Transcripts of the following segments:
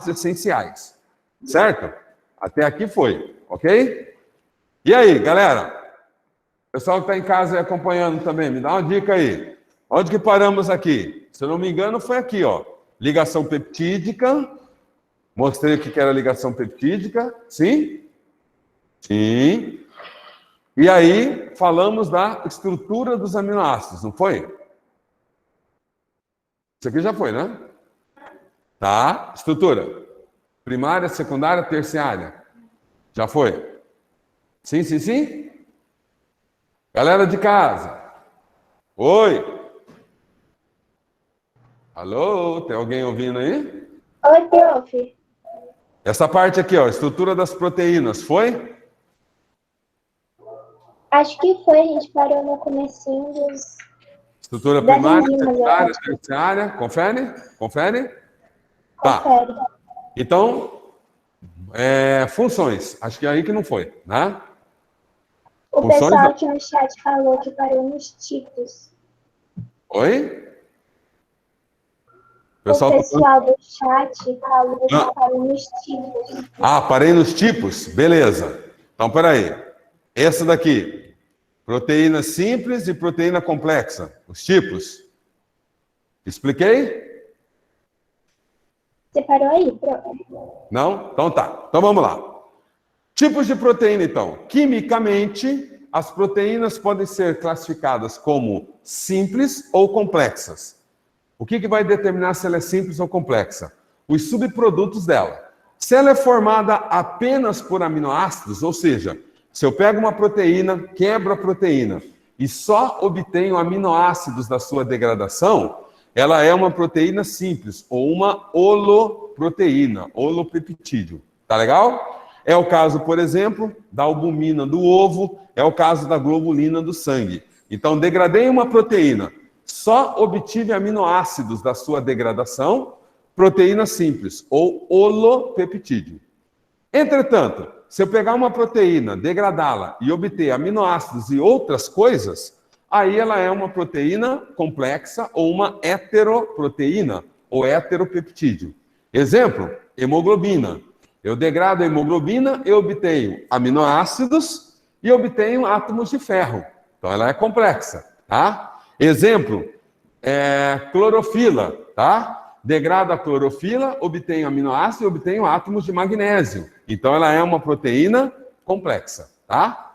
essenciais, certo? Até aqui foi, ok? E aí, galera? Pessoal que está em casa aí acompanhando também, me dá uma dica aí. Onde que paramos aqui? Se eu não me engano, foi aqui, ó. Ligação peptídica. Mostrei o que era ligação peptídica. Sim? Sim. E aí, falamos da estrutura dos aminoácidos, não foi? Isso aqui já foi, né? Tá. Estrutura. Primária, secundária, terciária. Já foi? Sim, sim, sim? Galera de casa. Oi. Alô, tem alguém ouvindo aí? Oi, prof. Essa parte aqui, ó, estrutura das proteínas, foi? Acho que foi, a gente parou no comecinho dos... Estrutura das primária, enzimas, eu secundária, acho. terciária, confere? Confere? Tá. Confere. Então, funções, acho que é aí que não foi, né? O Funções pessoal não. aqui no chat falou que parou nos tipos. Oi? O Pessoal, pessoal do chat falou que Não. parou nos tipos. Ah, parei nos tipos? Beleza. Então, peraí. Essa daqui, proteína simples e proteína complexa. Os tipos. Expliquei? Você parou aí, prof? Não? Então tá. Então vamos lá. Tipos de proteína, então. Quimicamente, as proteínas podem ser classificadas como simples ou complexas. O que vai determinar se ela é simples ou complexa? Os subprodutos dela. Se ela é formada apenas por aminoácidos, ou seja, se eu pego uma proteína, quebro a proteína e só obtenho aminoácidos da sua degradação, ela é uma proteína simples ou uma holoproteína, holopeptídeo. Tá legal? É o caso, por exemplo, da albumina do ovo, é o caso da globulina do sangue. Então, degradei uma proteína, só obtive aminoácidos da sua degradação, proteína simples, ou holopeptídeo. Entretanto, se eu pegar uma proteína, degradá-la e obter aminoácidos e outras coisas, aí ela é uma proteína complexa ou uma heteroproteína, ou heteropeptídeo. Exemplo, hemoglobina. Eu degrado a hemoglobina, eu obtenho aminoácidos e obtenho átomos de ferro. Então ela é complexa, tá? Exemplo, clorofila, tá? Degrado a clorofila, obtenho aminoácidos e obtenho átomos de magnésio. Então ela é uma proteína complexa, tá?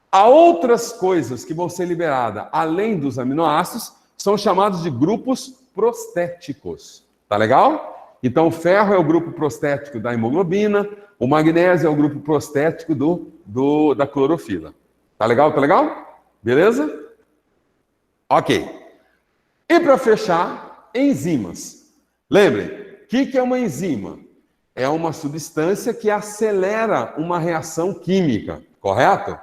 Há outras coisas que vão ser liberadas além dos aminoácidos, são chamados de grupos prostéticos. Tá legal? Então o ferro é o grupo prostético da hemoglobina, o magnésio é o grupo prostético da clorofila. Tá legal? Tá legal? Beleza? Ok. E para fechar, enzimas. Lembrem, o que é uma enzima? É uma substância que acelera uma reação química, correto?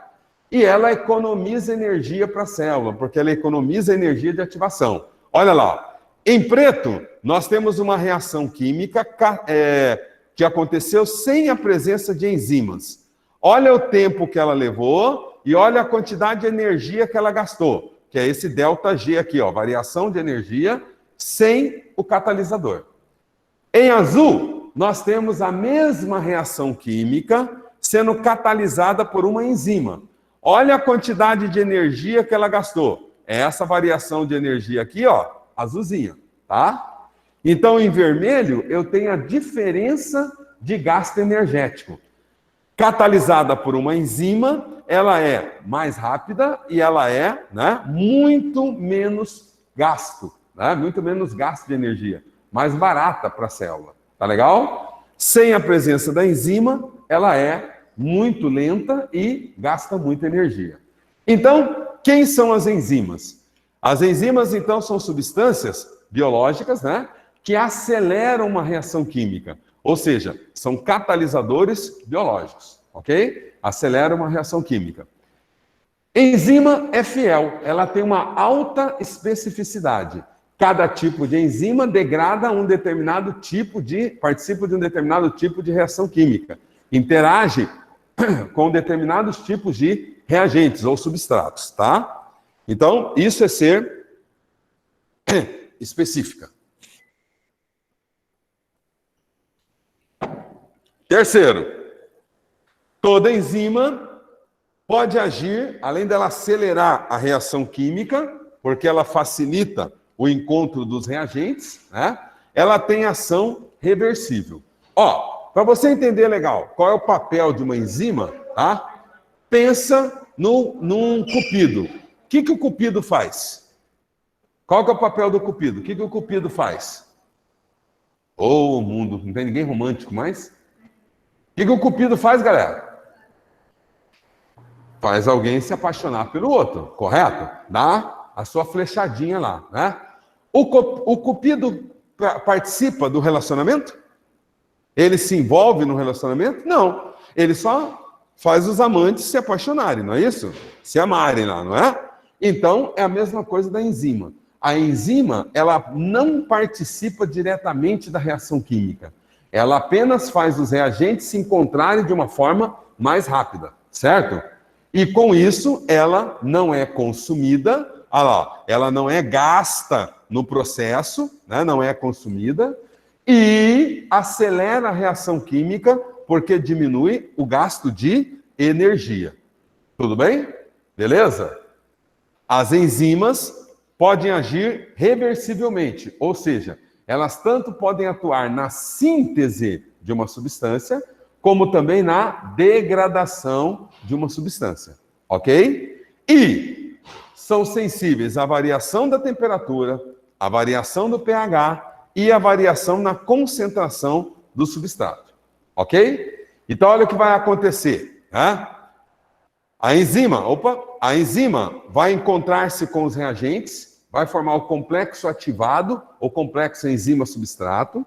E ela economiza energia para a célula, porque ela economiza energia de ativação. Olha lá, em preto, nós temos uma reação química que aconteceu sem a presença de enzimas. Olha o tempo que ela levou e olha a quantidade de energia que ela gastou, que é esse ΔG aqui, ó, variação de energia sem o catalisador. Em azul, nós temos a mesma reação química sendo catalisada por uma enzima. Olha a quantidade de energia que ela gastou. É essa variação de energia aqui, ó, azulzinha, tá? Então, em vermelho, eu tenho a diferença de gasto energético. Catalisada por uma enzima, ela é mais rápida e ela é, né, muito menos gasto, né, muito menos gasto de energia, mais barata para a célula. Tá legal? Sem a presença da enzima, ela é muito lenta e gasta muita energia. Então, quem são as enzimas? As enzimas, então, são substâncias biológicas, né, que aceleram uma reação química. Ou seja, são catalisadores biológicos, ok? Aceleram uma reação química. Enzima é fiel, ela tem uma alta especificidade. Cada tipo de enzima degrada um determinado tipo participa de um determinado tipo de reação química. Interage com determinados tipos de reagentes ou substratos, tá? Então, isso é ser específica. Terceiro, toda enzima pode agir, além dela acelerar a reação química, porque ela facilita o encontro dos reagentes, né? Ela tem ação reversível. Ó, para você entender legal qual é o papel de uma enzima, tá? Pensa num cupido. O que o cupido faz? Qual que é o papel do cupido? O que o cupido faz? Ô, mundo, não tem ninguém romântico mais? O que o cupido faz, galera? Faz alguém se apaixonar pelo outro, correto? Dá a sua flechadinha lá, né? O cupido participa do relacionamento? Ele se envolve no relacionamento? Não. Ele só faz os amantes se apaixonarem, não é isso? Se amarem lá, não é? Então, é a mesma coisa da enzima. A enzima, ela não participa diretamente da reação química. Ela apenas faz os reagentes se encontrarem de uma forma mais rápida, certo? E com isso, ela não é consumida, olha lá, ela não é gasta no processo, né? Não é consumida, e acelera a reação química porque diminui o gasto de energia. Tudo bem? Beleza? As enzimas podem agir reversivelmente, ou seja, elas tanto podem atuar na síntese de uma substância, como também na degradação de uma substância, ok? E são sensíveis à variação da temperatura, à variação do pH e à variação na concentração do substrato, ok? Então, olha o que vai acontecer, né? A enzima vai encontrar-se com os reagentes, vai formar o complexo ativado, ou complexo enzima-substrato.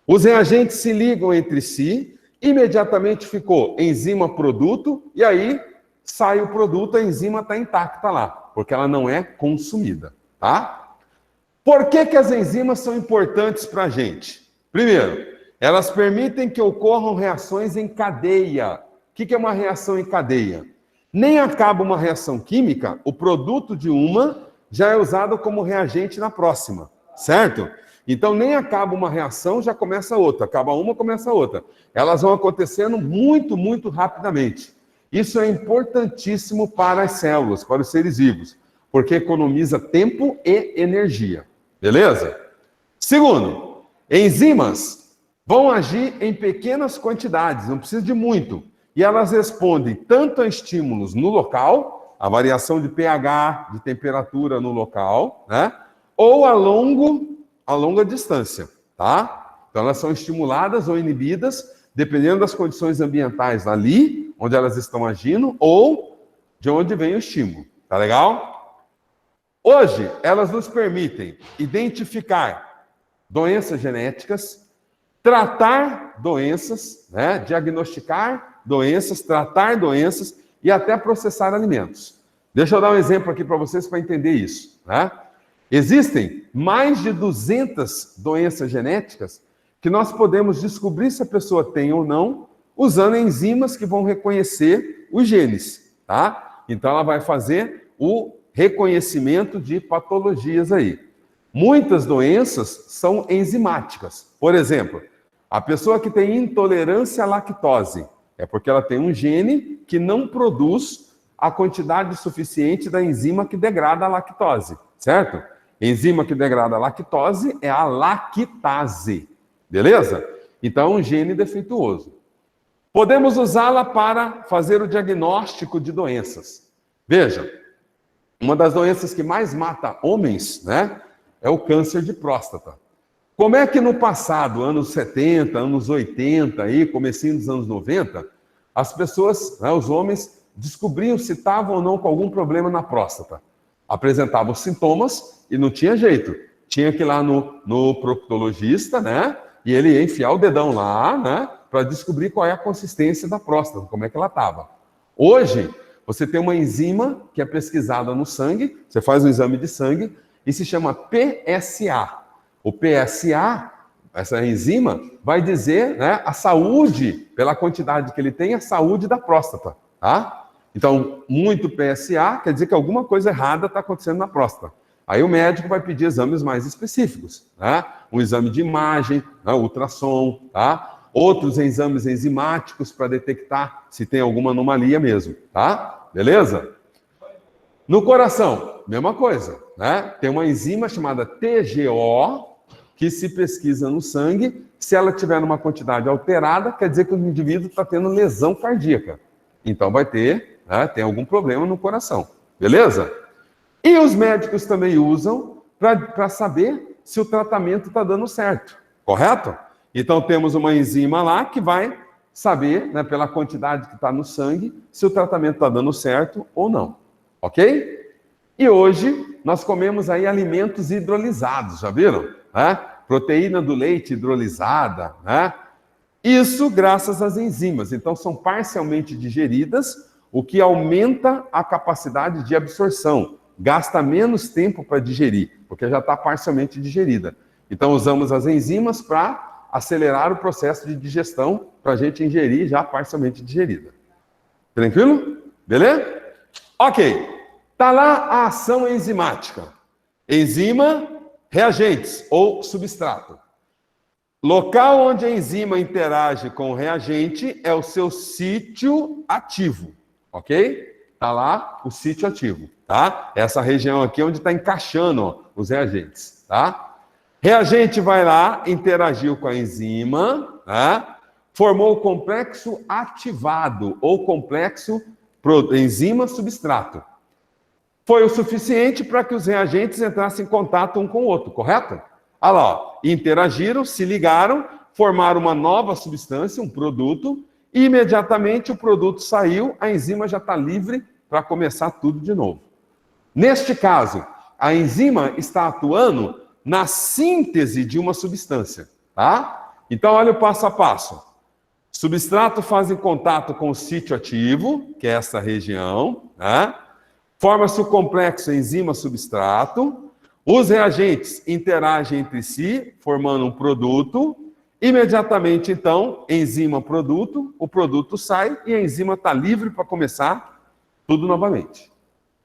Os reagentes se ligam entre si, imediatamente ficou enzima-produto, e aí sai o produto, a enzima está intacta lá, porque ela não é consumida, tá? Por que as enzimas são importantes para a gente? Primeiro, elas permitem que ocorram reações em cadeia. O que é uma reação em cadeia? Nem acaba uma reação química, o produto de uma já é usado como reagente na próxima, certo? Então, nem acaba uma reação, já começa outra. Acaba uma, começa outra. Elas vão acontecendo muito, muito rapidamente. Isso é importantíssimo para as células, para os seres vivos, porque economiza tempo e energia. Beleza? Segundo, enzimas vão agir em pequenas quantidades, não precisa de muito. E elas respondem tanto a estímulos no local, a variação de pH, de temperatura no local, né? Ou a longa distância, tá? Então elas são estimuladas ou inibidas, dependendo das condições ambientais ali, onde elas estão agindo, ou de onde vem o estímulo, tá legal? Hoje, elas nos permitem identificar doenças genéticas, tratar doenças, né? Diagnosticar doenças, tratar doenças e até processar alimentos. Deixa eu dar um exemplo aqui para vocês para entender isso, né? Existem mais de 200 doenças genéticas que nós podemos descobrir se a pessoa tem ou não, usando enzimas que vão reconhecer os genes, tá? Então ela vai fazer o reconhecimento de patologias aí. Muitas doenças são enzimáticas. Por exemplo, a pessoa que tem intolerância à lactose é porque ela tem um gene que não produz a quantidade suficiente da enzima que degrada a lactose, certo? Enzima que degrada a lactose é a lactase, beleza? Então é um gene defeituoso. Podemos usá-la para fazer o diagnóstico de doenças. Veja, uma das doenças que mais mata homens, né, é o câncer de próstata. Como é que no passado, anos 70, anos 80, aí, comecinho dos anos 90, as pessoas, né, os homens, descobriam se estavam ou não com algum problema na próstata. Apresentavam sintomas e não tinha jeito. Tinha que ir lá no proctologista, né, e ele ia enfiar o dedão lá, né, para descobrir qual é a consistência da próstata, como é que ela estava. Hoje, você tem uma enzima que é pesquisada no sangue, você faz um exame de sangue, e se chama PSA. O PSA, essa enzima, vai dizer, né, a saúde, pela quantidade que ele tem, a saúde da próstata, tá? Então, muito PSA quer dizer que alguma coisa errada está acontecendo na próstata. Aí o médico vai pedir exames mais específicos, né? Um exame de imagem, né, ultrassom, tá? outros exames enzimáticos para detectar se tem alguma anomalia mesmo, tá? Beleza? No coração, mesma coisa, né? Tem uma enzima chamada TGO, que se pesquisa no sangue. Se ela tiver numa quantidade alterada, quer dizer que o indivíduo está tendo lesão cardíaca. Então vai ter, né, tem algum problema no coração, beleza? E os médicos também usam para saber se o tratamento está dando certo, correto? Então temos uma enzima lá que vai saber, né, pela quantidade que está no sangue, se o tratamento está dando certo ou não, ok? E hoje nós comemos aí alimentos hidrolisados, já viram? Proteína do leite hidrolisada, né? Isso graças às enzimas. Então são parcialmente digeridas, o que aumenta a capacidade de absorção. Gasta menos tempo para digerir, porque já está parcialmente digerida. Então usamos as enzimas para acelerar o processo de digestão, para a gente ingerir já parcialmente digerida. Tranquilo? Beleza? Ok. Está lá a ação enzimática. Enzima, reagentes ou substrato. Local onde a enzima interage com o reagente é o seu sítio ativo, ok? Está lá o sítio ativo, tá? Essa região aqui é onde está encaixando, ó, os reagentes, tá? Reagente vai lá, interagiu com a enzima, tá? Formou o complexo ativado ou complexo enzima-substrato. Foi o suficiente para que os reagentes entrassem em contato um com o outro, correto? Olha lá, ó, interagiram, se ligaram, formaram uma nova substância, um produto, e imediatamente o produto saiu, a enzima já está livre para começar tudo de novo. Neste caso, a enzima está atuando na síntese de uma substância, tá? Então, olha o passo a passo. Substrato faz contato com o sítio ativo, que é essa região, tá? Forma-se o complexo enzima-substrato. Os reagentes interagem entre si, formando um produto. Imediatamente, então, enzima-produto, o produto sai e a enzima está livre para começar tudo novamente.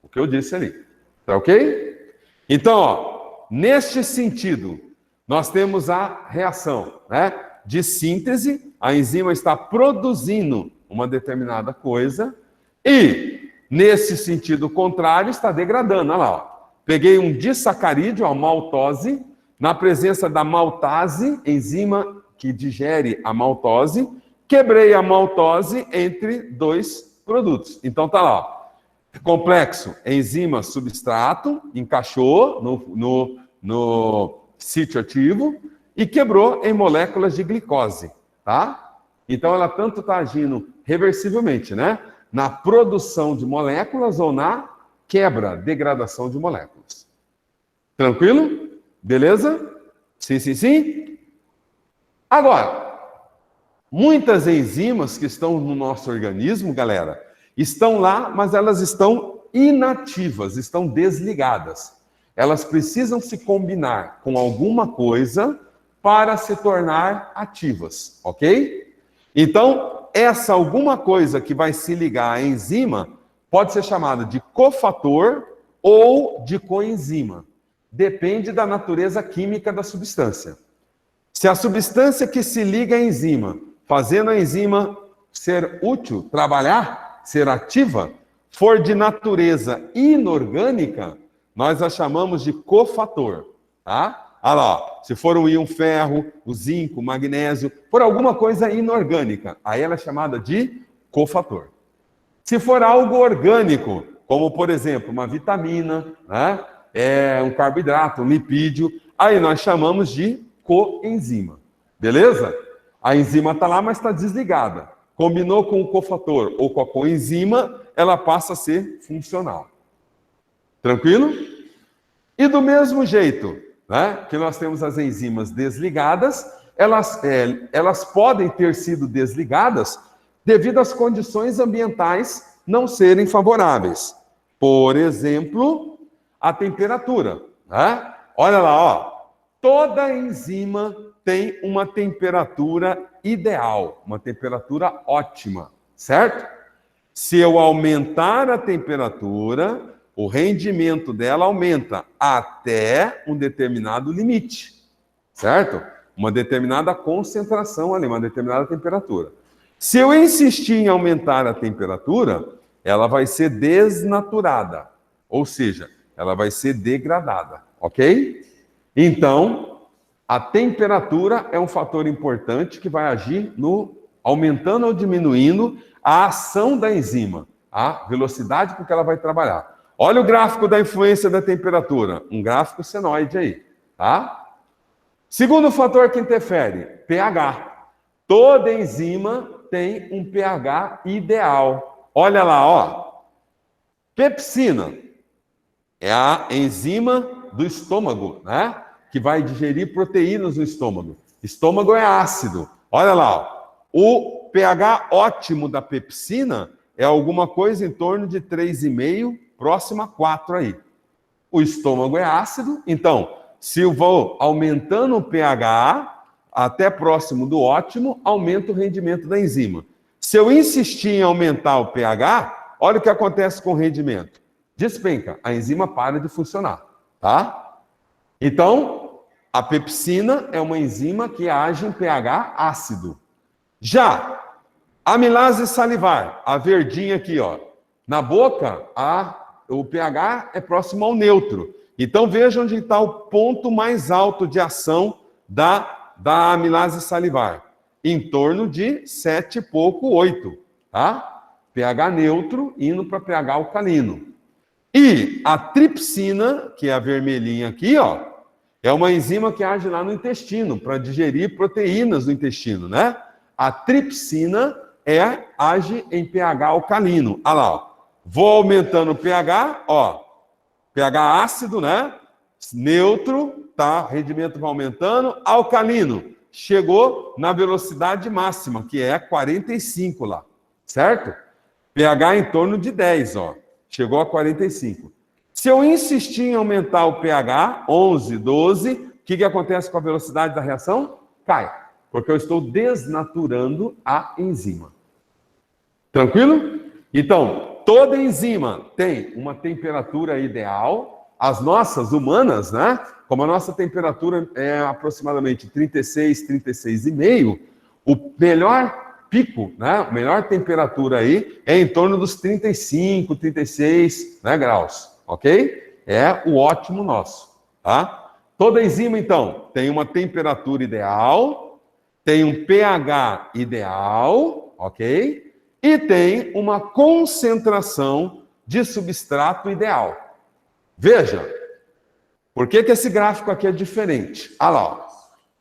O que eu disse ali. Tá ok? Então, ó, neste sentido, nós temos a reação, né, de síntese. A enzima está produzindo uma determinada coisa e, nesse sentido contrário, está degradando. Olha lá, ó. Peguei um disacarídeo, a maltose, na presença da maltase, enzima que digere a maltose, quebrei a maltose entre dois produtos. Então tá lá, ó. Complexo enzima-substrato, encaixou no sítio ativo e quebrou em moléculas de glicose, tá? Então ela tanto está agindo reversivelmente, né? Na produção de moléculas ou na quebra, degradação de moléculas. Tranquilo? Beleza? Sim, sim, sim? Agora, muitas enzimas que estão no nosso organismo, galera, estão lá, mas elas estão inativas, estão desligadas. Elas precisam se combinar com alguma coisa para se tornar ativas, ok? Então, essa alguma coisa que vai se ligar à enzima pode ser chamada de cofator ou de coenzima. Depende da natureza química da substância. Se a substância que se liga à enzima, fazendo a enzima ser útil, trabalhar, ser ativa, for de natureza inorgânica, nós a chamamos de cofator, tá? Olha lá, ó, se for o íon ferro, o zinco, o magnésio, por alguma coisa inorgânica, aí ela é chamada de cofator. Se for algo orgânico, como por exemplo uma vitamina, né, um carboidrato, um lipídio, aí nós chamamos de coenzima, beleza? A enzima está lá, mas está desligada. Combinou com o cofator ou com a coenzima, ela passa a ser funcional. Tranquilo? E do mesmo jeito, né, que nós temos as enzimas desligadas, elas podem ter sido desligadas devido às condições ambientais não serem favoráveis. Por exemplo, a temperatura, né? Olha lá, ó, toda enzima tem uma temperatura ideal, uma temperatura ótima, certo? Se eu aumentar a temperatura, o rendimento dela aumenta até um determinado limite, certo? uma determinada concentração ali, uma determinada temperatura. Se eu insistir em aumentar a temperatura, ela vai ser desnaturada, ou seja, ela vai ser degradada, ok? Então, a temperatura é um fator importante que vai agir no aumentando ou diminuindo a ação da enzima, a velocidade com que ela vai trabalhar. Olha o gráfico da influência da temperatura, um gráfico senoide aí, tá? Segundo fator que interfere, pH. Toda enzima tem um pH ideal. Olha lá, ó. Pepsina é a enzima do estômago, né? Que vai digerir proteínas no estômago. Estômago é ácido. Olha lá, ó. O pH ótimo da pepsina é alguma coisa em torno de 3,5, próximo a 4 aí. O estômago é ácido, então, se eu vou aumentando o pH até próximo do ótimo, aumenta o rendimento da enzima. Se eu insistir em aumentar o pH, olha o que acontece com o rendimento. Despenca, a enzima para de funcionar, tá? Então, a pepsina é uma enzima que age em pH ácido. Já a amilase salivar, a verdinha aqui, ó, na boca, o pH é próximo ao neutro. Então, veja onde está o ponto mais alto de ação da amilase salivar. Em torno de 7 e pouco, 8, tá? pH neutro indo para pH alcalino. E a tripsina, que é a vermelhinha aqui, ó, é uma enzima que age lá no intestino, para digerir proteínas do intestino, né? A tripsina age em pH alcalino. Olha lá, ó. Vou aumentando o pH, ó. pH ácido, né? Neutro, tá? O rendimento vai aumentando. Alcalino, chegou na velocidade máxima, que é 45 lá, certo? pH em torno de 10, ó. Chegou a 45. Se eu insistir em aumentar o pH, 11, 12, o que acontece com a velocidade da reação? Cai, porque eu estou desnaturando a enzima. Tranquilo? Então, toda enzima tem uma temperatura ideal. As nossas humanas, né? Como a nossa temperatura é aproximadamente 36, 36,5, o melhor pico, né? A melhor temperatura aí é em torno dos 35, 36, né, graus, ok? É o ótimo nosso, tá? Toda enzima, então, tem uma temperatura ideal, tem um pH ideal, ok? E tem uma concentração de substrato ideal. Veja, por que esse gráfico aqui é diferente? Olha lá, ó.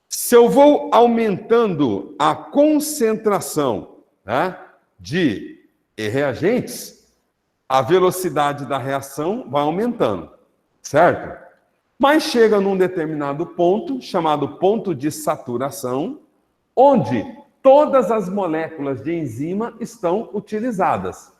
Se eu vou aumentando a concentração, né, de reagentes, a velocidade da reação vai aumentando, certo? Mas chega num determinado ponto, chamado ponto de saturação, onde todas as moléculas de enzima estão utilizadas.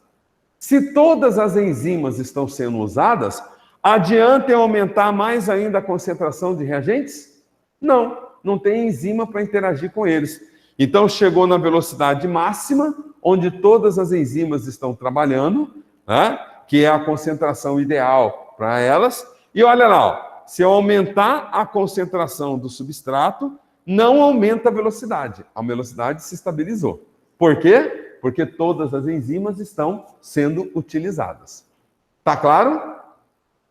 Se todas as enzimas estão sendo usadas, adianta eu aumentar mais ainda a concentração de reagentes? Não tem enzima para interagir com eles. Então, chegou na velocidade máxima, onde todas as enzimas estão trabalhando, né, que é a concentração ideal para elas. E olha lá, ó, se eu aumentar a concentração do substrato, não aumenta a velocidade se estabilizou. Por quê? Porque todas as enzimas estão sendo utilizadas. Tá claro?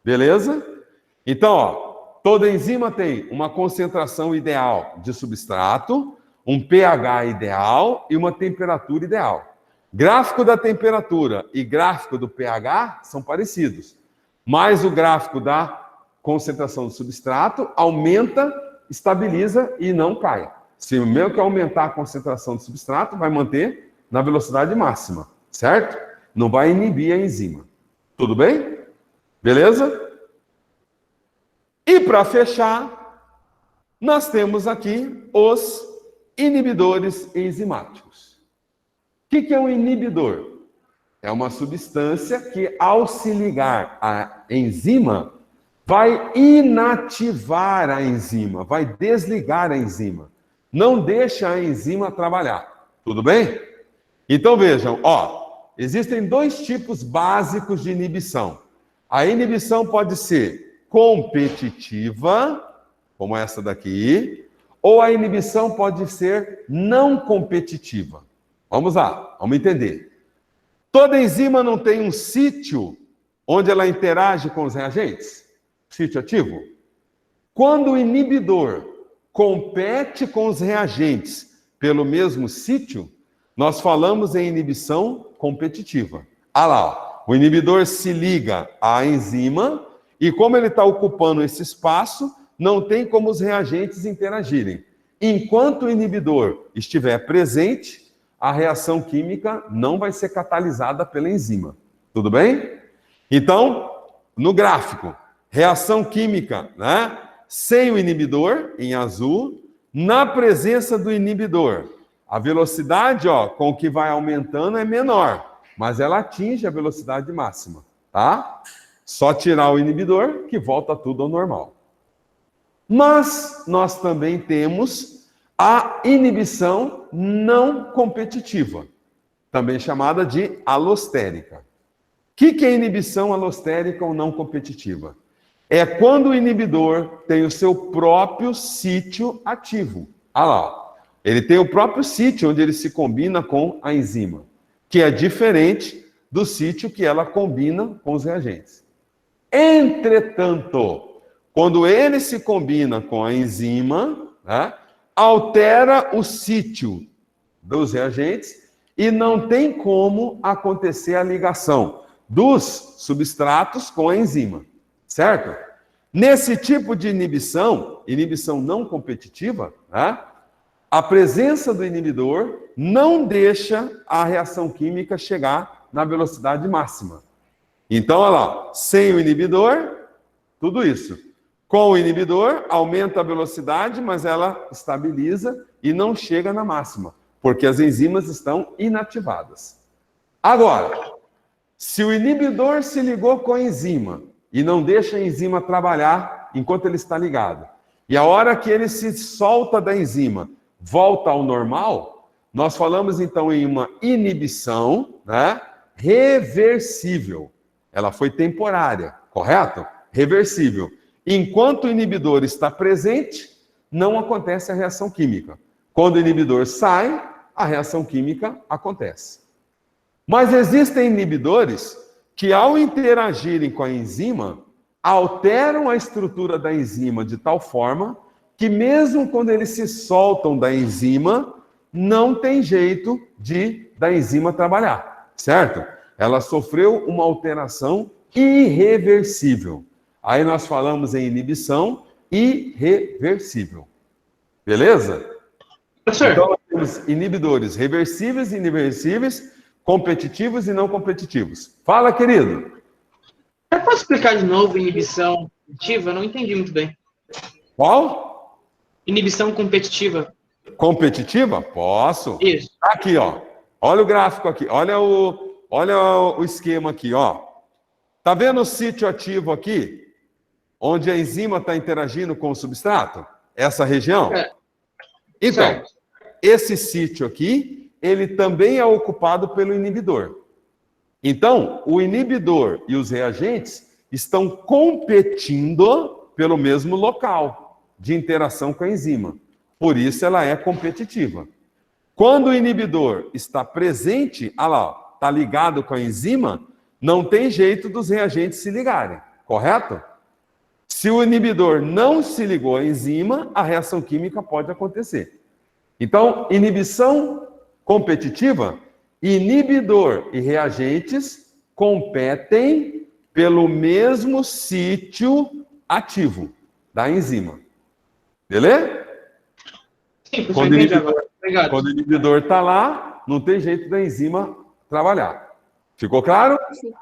Beleza? Então, ó, toda enzima tem uma concentração ideal de substrato, um pH ideal e uma temperatura ideal. Gráfico da temperatura e gráfico do pH são parecidos, mas o gráfico da concentração do substrato aumenta, estabiliza e não cai. Se o meu que aumentar a concentração do substrato, vai manter na velocidade máxima, certo? Não vai inibir a enzima. Tudo bem? Beleza? E para fechar, nós temos aqui os inibidores enzimáticos. O que é um inibidor? É uma substância que, ao se ligar à enzima, vai inativar a enzima, vai desligar a enzima. Não deixa a enzima trabalhar. Tudo bem? Então vejam, ó, existem dois tipos básicos de inibição. A inibição pode ser competitiva, como essa daqui, ou a inibição pode ser não competitiva. Vamos lá, vamos entender. Toda enzima não tem um sítio onde ela interage com os reagentes? Sítio ativo? Quando o inibidor compete com os reagentes pelo mesmo sítio, nós falamos em inibição competitiva. Ah lá, ó, o inibidor se liga à enzima e como ele está ocupando esse espaço, não tem como os reagentes interagirem. Enquanto o inibidor estiver presente, a reação química não vai ser catalisada pela enzima. Tudo bem? Então, no gráfico, reação química, né? Sem o inibidor, em azul, na presença do inibidor. A velocidade, ó, com que vai aumentando é menor, mas ela atinge a velocidade máxima, tá? Só tirar o inibidor que volta tudo ao normal. Mas nós também temos a inibição não competitiva, também chamada de alostérica. O que é inibição alostérica ou não competitiva? É quando o inibidor tem o seu próprio sítio ativo. Ah lá, ele tem o próprio sítio onde ele se combina com a enzima, que é diferente do sítio que ela combina com os reagentes. Entretanto, quando ele se combina com a enzima, né, altera o sítio dos reagentes e não tem como acontecer a ligação dos substratos com a enzima, certo? Nesse tipo de inibição, inibição não competitiva, né, a presença do inibidor não deixa a reação química chegar na velocidade máxima. Então, olha lá, sem o inibidor, tudo isso. Com o inibidor, aumenta a velocidade, mas ela estabiliza e não chega na máxima, porque as enzimas estão inativadas. Agora, se o inibidor se ligou com a enzima e não deixa a enzima trabalhar enquanto ele está ligado, e a hora que ele se solta da enzima, volta ao normal, nós falamos então em uma inibição, né, reversível. Ela foi temporária, correto? Reversível. Enquanto o inibidor está presente, não acontece a reação química. Quando o inibidor sai, a reação química acontece. Mas existem inibidores que, ao interagirem com a enzima, alteram a estrutura da enzima de tal forma que, mesmo quando eles se soltam da enzima, não tem jeito da enzima trabalhar, certo? Ela sofreu uma alteração irreversível. Aí nós falamos em inibição irreversível. Beleza? Professor. Então nós temos inibidores reversíveis e irreversíveis, competitivos e não competitivos. Fala, querido. Eu posso explicar de novo inibição competitiva? Eu não entendi muito bem. Qual? Inibição competitiva. Competitiva? Posso. Isso. Aqui, ó. Olha o gráfico aqui. Olha o esquema aqui, ó. Tá vendo o sítio ativo aqui? Onde a enzima está interagindo com o substrato? Essa região? É. Então, Certo. esse sítio aqui, ele também é ocupado pelo inibidor. Então, o inibidor e os reagentes estão competindo pelo mesmo local de interação com a enzima. Por isso ela é competitiva. Quando o inibidor está presente, olha lá, está ligado com a enzima, não tem jeito dos reagentes se ligarem, correto? Se o inibidor não se ligou à enzima, a reação química pode acontecer. Então, inibição competitiva, inibidor e reagentes competem pelo mesmo sítio ativo da enzima. Beleza? Sim, professor, entendi agora. Obrigado. Quando o inibidor está lá, não tem jeito da enzima trabalhar. Ficou claro? Sim.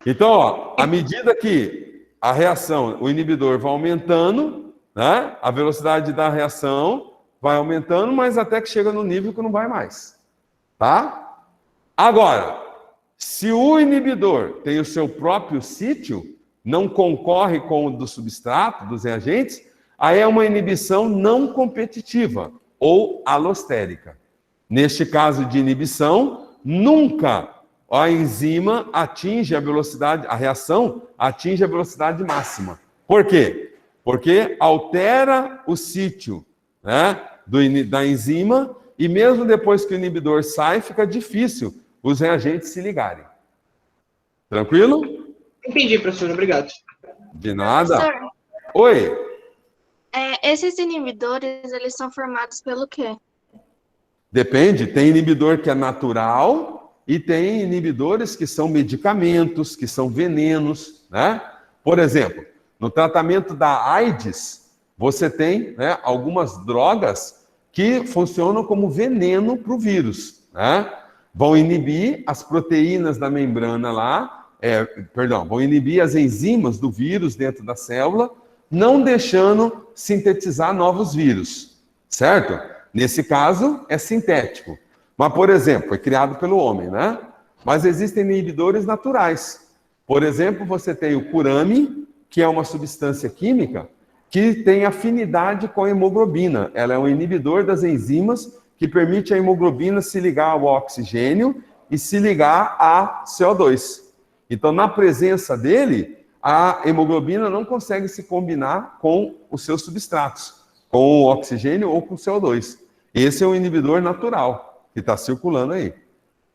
Então, ó, à medida que a reação, o inibidor vai aumentando, né? A velocidade da reação vai aumentando, mas até que chega no nível que não vai mais. Tá? Agora, se o inibidor tem o seu próprio sítio, não concorre com o do substrato, dos reagentes, aí é uma inibição não competitiva ou alostérica. Neste caso de inibição, nunca a enzima atinge a velocidade, a reação atinge a velocidade máxima. Por quê? Porque altera o sítio, né, da enzima, e mesmo depois que o inibidor sai, fica difícil os reagentes se ligarem. Tranquilo? Entendi, professor. Obrigado. De nada. Professor, Oi. esses inibidores, eles são formados pelo quê? Depende, tem inibidor que é natural e tem inibidores que são medicamentos, que são venenos, né? Por exemplo, no tratamento da AIDS, você tem, né, algumas drogas que funcionam como veneno para o vírus, né? Vão inibir as proteínas da membrana lá, vão inibir as enzimas do vírus dentro da célula, não deixando sintetizar novos vírus, certo? Nesse caso, é sintético. Mas, por exemplo, foi criado pelo homem, né? Mas existem inibidores naturais. Por exemplo, você tem o curame, que é uma substância química que tem afinidade com a hemoglobina. Ela é um inibidor das enzimas que permite a hemoglobina se ligar ao oxigênio e se ligar a CO2. Então, na presença dele, a hemoglobina não consegue se combinar com os seus substratos, com o oxigênio ou com o CO2. Esse é um inibidor natural que está circulando aí.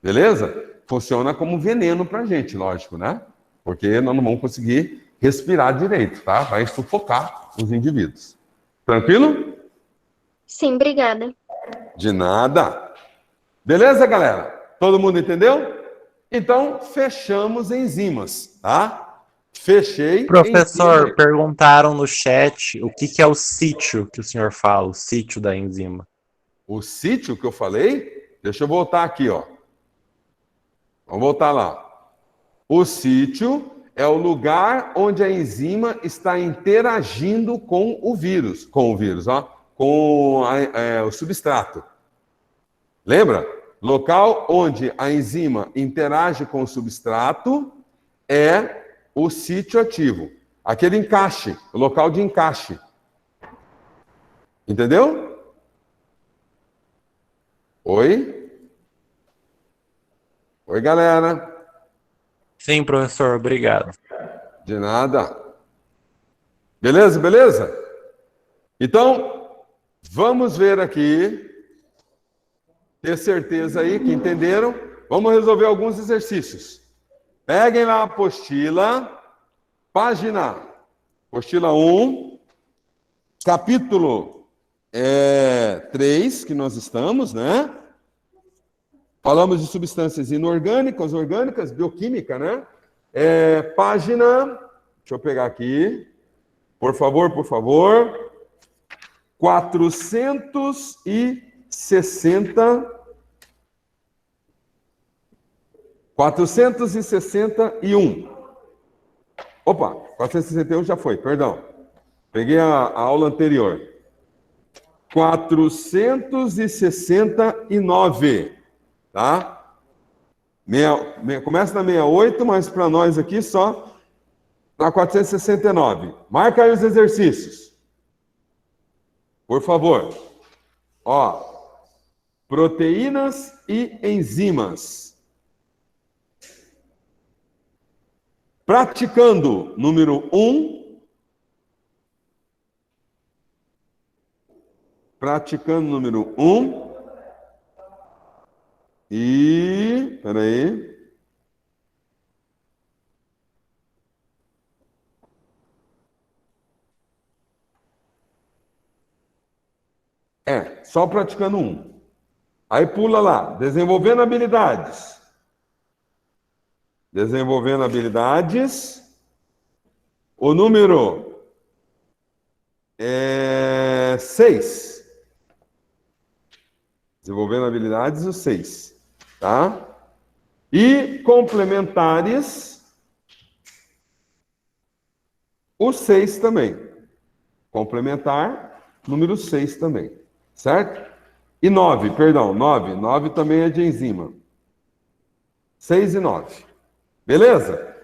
Beleza? Funciona como veneno para a gente, lógico, né? Porque nós não vamos conseguir respirar direito, tá? Vai sufocar os indivíduos. Tranquilo? Sim, obrigada. De nada. Beleza, galera? Todo mundo entendeu? Então, fechamos enzimas, tá? Fechei. Professor, enzima. perguntaram no chat o que é o sítio que o senhor fala, o sítio da enzima. O sítio que eu falei, deixa eu voltar aqui, ó. Vamos voltar lá. O sítio é o lugar onde a enzima está interagindo com o vírus, ó, com o substrato. Lembra? Local onde a enzima interage com o substrato é o sítio ativo. Aquele encaixe, o local de encaixe. Entendeu? Oi? Oi, galera. Sim, professor, obrigado. De nada. Beleza, beleza? Então, vamos ver aqui. Ter certeza aí que entenderam. Vamos resolver alguns exercícios. Peguem lá a apostila, apostila 1, capítulo 3, que nós estamos, né? Falamos de substâncias inorgânicas, orgânicas, bioquímica, né? Página, deixa eu pegar aqui, por favor, 461. Opa, 461 já foi, perdão. Peguei a aula anterior. 469, tá? Começa na 68, mas para nós aqui só na 469. Marca aí os exercícios. Por favor. Ó, proteínas e enzimas. Praticando, número 1. Praticando, número 1. E... Peraí. Só praticando 1. Aí pula lá. Desenvolvendo habilidades. Desenvolvendo habilidades. O número 6. Desenvolvendo habilidades, o 6. Tá? E complementares, o 6 também. Complementar, número 6 também. Certo? E 9, perdão, 9. 9 também é de enzima. 6 e 9. Beleza?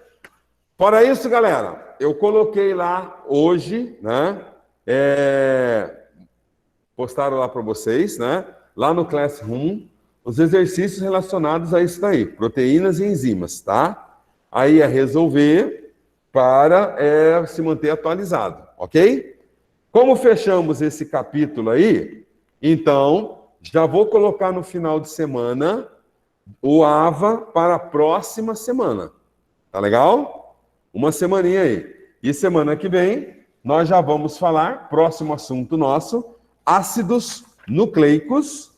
Fora isso, galera, eu coloquei lá hoje, né? Postaram lá para vocês, né? Lá no Classroom, os exercícios relacionados a isso daí, proteínas e enzimas, tá? Aí é resolver para se manter atualizado, ok? Como fechamos esse capítulo aí, então, já vou colocar no final de semana o AVA para a próxima semana. Tá legal? Uma semaninha aí. E semana que vem, nós já vamos falar, próximo assunto nosso, ácidos nucleicos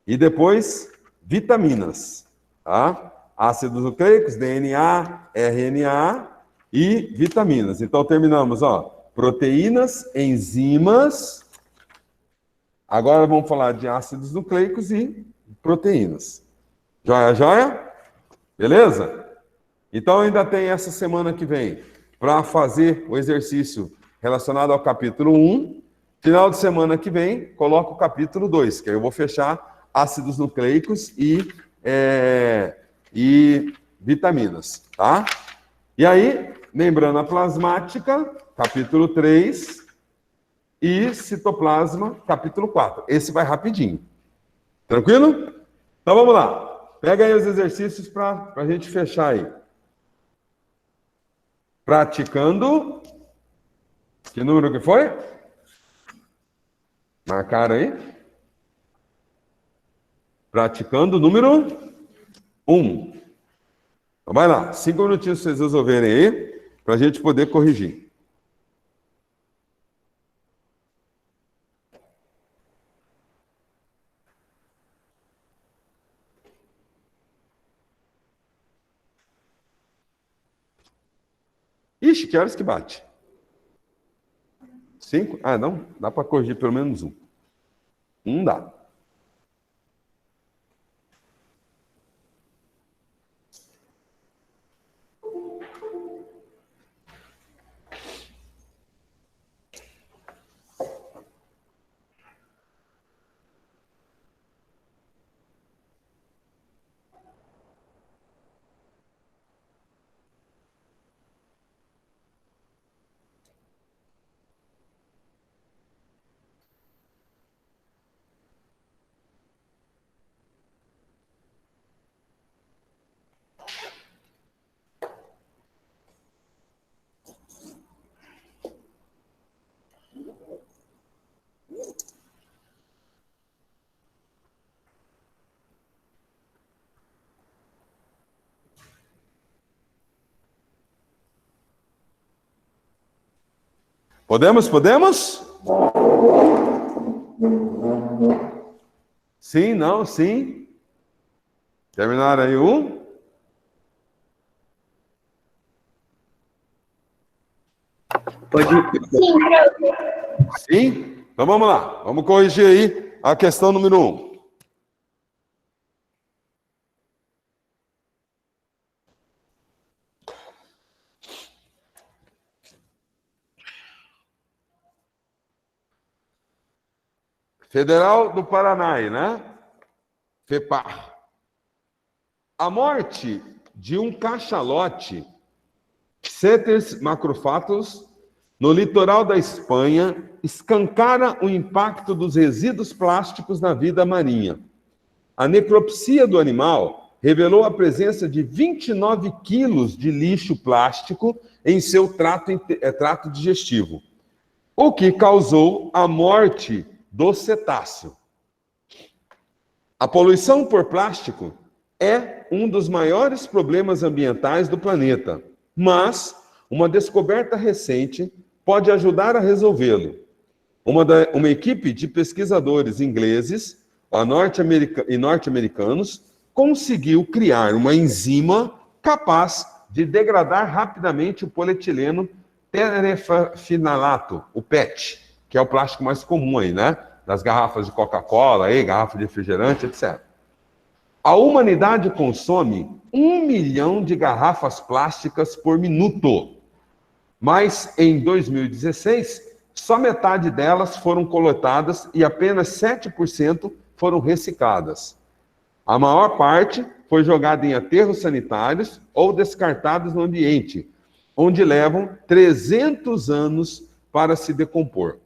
e depois vitaminas. Tá? Ácidos nucleicos, DNA, RNA e vitaminas. Então, terminamos, ó, proteínas, enzimas. Agora vamos falar de ácidos nucleicos e proteínas. Joia, joia? Beleza? Então, ainda tem essa semana que vem para fazer o exercício relacionado ao capítulo 1. Final de semana que vem, coloco o capítulo 2, que aí eu vou fechar ácidos nucleicos e vitaminas, tá? E aí, membrana plasmática, capítulo 3, e citoplasma, capítulo 4. Esse vai rapidinho. Tranquilo? Então, vamos lá. Pega aí os exercícios para a gente fechar aí. Praticando. Que número que foi? Marcaram aí? Praticando número 1. Então vai lá, 5 minutinhos para vocês resolverem aí, para a gente poder corrigir. Ixi, que horas que bate? 5? Ah, não? Dá para corrigir pelo menos um. Não dá. Podemos? Podemos? Sim, não, sim. Terminaram aí um? Pode ir. Sim, prof. Sim? Então vamos lá. Vamos corrigir aí a questão número 1. Federal do Paraná, aí, né? FEPAR. A morte de um cachalote, Cetes macrofatus, no litoral da Espanha, escancara o impacto dos resíduos plásticos na vida marinha. A necropsia do animal revelou a presença de 29 quilos de lixo plástico em seu trato digestivo, o que causou a morte do cetáceo. A poluição por plástico é um dos maiores problemas ambientais do planeta, mas uma descoberta recente pode ajudar a resolvê-lo. Uma equipe de pesquisadores ingleses e norte-americanos conseguiu criar uma enzima capaz de degradar rapidamente o polietileno terephenalato, o PET, que é o plástico mais comum aí, né? Das garrafas de Coca-Cola, garrafa de refrigerante, etc. A humanidade consome 1 milhão de garrafas plásticas por minuto. Mas, em 2016, só metade delas foram coletadas e apenas 7% foram recicladas. A maior parte foi jogada em aterros sanitários ou descartadas no ambiente, onde levam 300 anos para se decompor.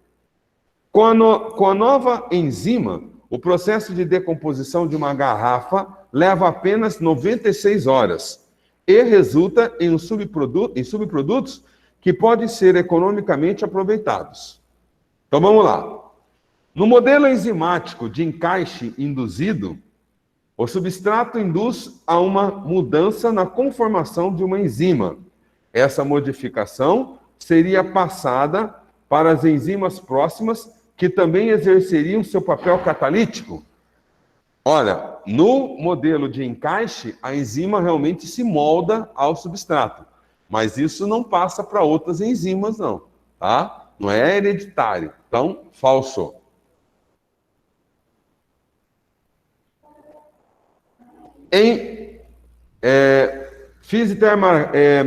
Com a nova enzima, o processo de decomposição de uma garrafa leva apenas 96 horas e resulta em subprodutos que podem ser economicamente aproveitados. Então vamos lá. No modelo enzimático de encaixe induzido, o substrato induz a uma mudança na conformação de uma enzima. Essa modificação seria passada para as enzimas próximas, que também exerceriam seu papel catalítico. Olha, no modelo de encaixe, a enzima realmente se molda ao substrato, mas isso não passa para outras enzimas, não, tá? Não é hereditário. Então, falso. Em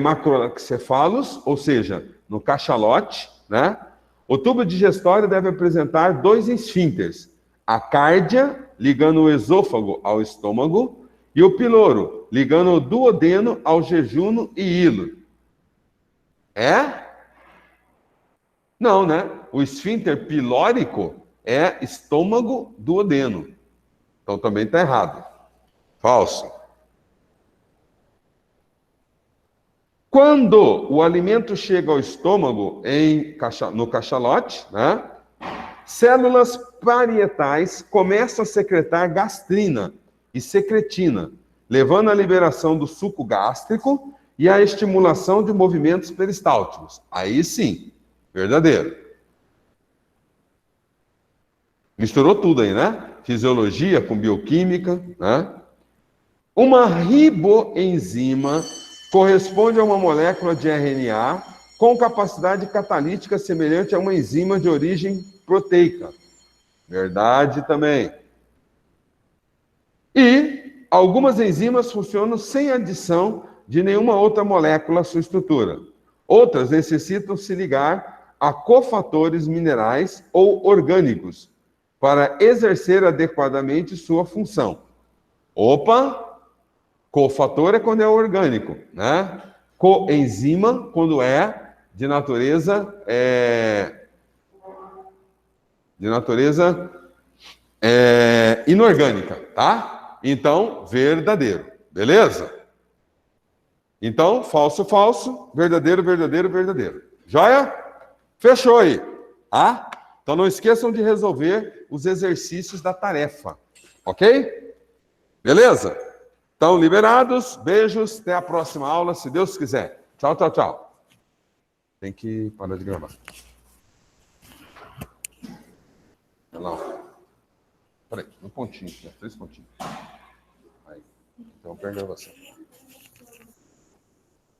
macrocefalos, ou seja, no cachalote, né? O tubo digestório deve apresentar 2 esfínteres: a cárdia, ligando o esôfago ao estômago, e o piloro, ligando o duodeno ao jejuno e hilo. É? Não, né? O esfíncter pilórico é estômago duodeno. Então também está errado. Falso. Quando o alimento chega ao estômago no cachalote, né? Células parietais começam a secretar gastrina e secretina, levando à liberação do suco gástrico e à estimulação de movimentos peristálticos. Aí sim, verdadeiro. Misturou tudo aí, né? Fisiologia com bioquímica, né? Uma riboenzima corresponde a uma molécula de RNA com capacidade catalítica semelhante a uma enzima de origem proteica. Verdade também. E algumas enzimas funcionam sem adição de nenhuma outra molécula à sua estrutura. Outras necessitam se ligar a cofatores minerais ou orgânicos para exercer adequadamente sua função. Opa! Cofator é quando é orgânico, né? Coenzima, quando é de natureza inorgânica, tá? Então, verdadeiro, beleza? Então, falso, falso, verdadeiro, verdadeiro, verdadeiro. Joia? Fechou aí, tá? Então não esqueçam de resolver os exercícios da tarefa, ok? Beleza? Então, liberados, beijos, até a próxima aula, se Deus quiser. Tchau, tchau, tchau. Tem que parar de gravar. Olha lá. Peraí, um pontinho, 3 pontinhos. Aí, então, perde a gravação.